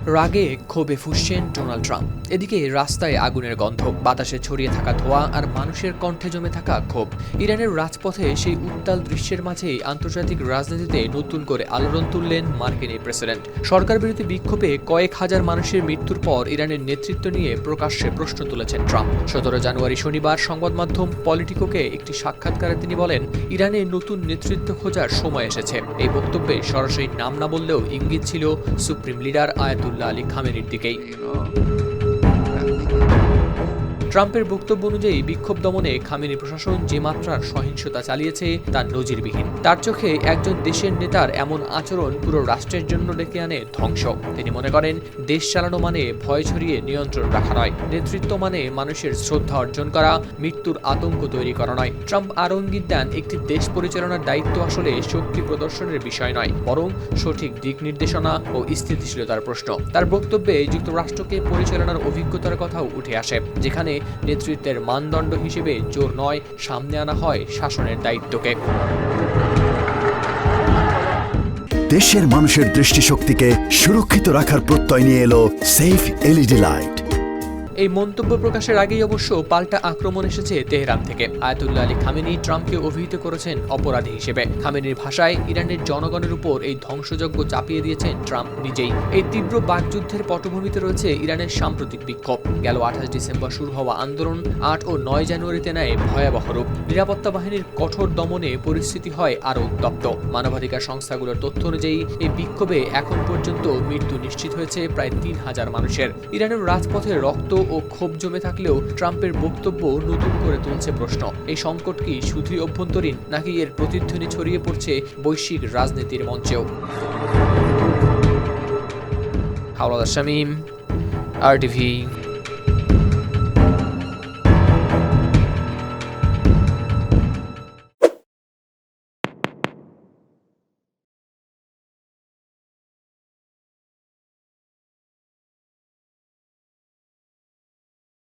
রাগে ক্ষোভে ফুঁসছেন Donald Trump. এদিকে রাস্তায় আগুনের গন্ধ, বাতাসে ছড়িয়ে থাকা ধোঁয়া আর মানুষের কণ্ঠে জমে থাকা ক্ষোভ। ইরানের রাজপথে সেই উত্তাল দৃশ্যের মাঝেই আন্তর্জাতিক রাজনীতিতে নতুন করে আলোড়ন তুললেন মার্কিন এই প্রেসিডেন্ট। সরকার বিরোধী বিক্ষোভে কয়েক হাজার মানুষের মৃত্যুর পর ইরানের নেতৃত্ব নিয়ে প্রকাশ্যে প্রশ্ন তুলেছেন ট্রাম্প। 17 জানুয়ারি শনিবার সংবাদ মাধ্যম পলিটিকোকে একটি সাক্ষাৎকারে তিনি বলেন, ইরানে নতুন নেতৃত্ব খোঁজার সময় এসেছে। এই বক্তব্যে সরাসরি নাম না বললেও ইঙ্গিত ছিল সুপ্রিম লিডার আয়াতুল্লাহ আলী খামেনির দিকেই। ট্রাম্পের বক্তব্য অনুযায়ী বিক্ষোভ দমনে খামেনি প্রশাসন যে মাত্রার সহিংসতা চালিয়েছে তা নজিরবিহীন। তার চোখে একজন দেশের নেতার এমন আচরণ পুরো রাষ্ট্রের জন্য ডেকে আনে ধ্বংস। তিনি মনে করেন, দেশ চালানো মানে ভয় ছড়িয়ে নিয়ন্ত্রণ রাখা নয়, নেতৃত্ব মানে মানুষের শ্রদ্ধা অর্জন করা, মৃত্যুর আতঙ্ক তৈরি করা নয়। ট্রাম্প আরও ইঙ্গিত দেন, একটি দেশ পরিচালনার দায়িত্ব আসলে শক্তি প্রদর্শনের বিষয় নয়, বরং সঠিক দিক নির্দেশনা ও স্থিতিশীলতার প্রশ্ন। তার বক্তব্যে যুক্তরাষ্ট্রকে পরিচালনার অভিজ্ঞতার কথাও উঠে আসে, যেখানে নেতৃত্বের মানদণ্ড হিসেবে জোর নয়, সামনে আনা হয় শাসনের দায়িত্বকে। দেশের মানুষের দৃষ্টিশক্তিকে সুরক্ষিত রাখার প্রত্যয় নিয়ে এলো সেফ এলইডি লাইট। এই মন্তব্য প্রকাশের আগেই অবশ্য পাল্টা আক্রমণ এসেছে তেহরান থেকে। আয়াতুল্লাহ আলী খামেনি ট্রাম্পকে অভিহিত করেছেন অপরাধী হিসেবে। খামেনির ভাষায়, ইরানের জনগণের উপর এই ধ্বংসযজ্ঞ চাপিয়ে দিয়েছেন ট্রাম্প নিজেই। এই তীব্র বাকযুদ্ধের পটভূমিতে রয়েছে ইরানের সাম্প্রতিক বিক্ষোভ। গেল 28 ডিসেম্বর শুরু হওয়া আন্দোলন 8 ও 9 জানুয়ারিতে নেয় ভয়াবহ রূপ। নিরাপত্তা বাহিনীর কঠোর দমনে পরিস্থিতি হয় আরও উত্তপ্ত। মানবাধিকার সংস্থাগুলোর তথ্য অনুযায়ী এই বিক্ষোভে এখন পর্যন্ত মৃত্যু নিশ্চিত হয়েছে প্রায় 3000 মানুষের। ইরানের রাজপথে রক্ত ও ক্ষোভ জমে থাকলেও ট্রাম্পের বক্তব্য নতুন করে তুলছে প্রশ্ন, এই সংকট কি শুধুই অভ্যন্তরীণ, নাকি এর প্রতিধ্বনি ছড়িয়ে পড়ছে বৈশ্বিক রাজনীতির মঞ্চেও? হাওলাদার শামীম, RTV।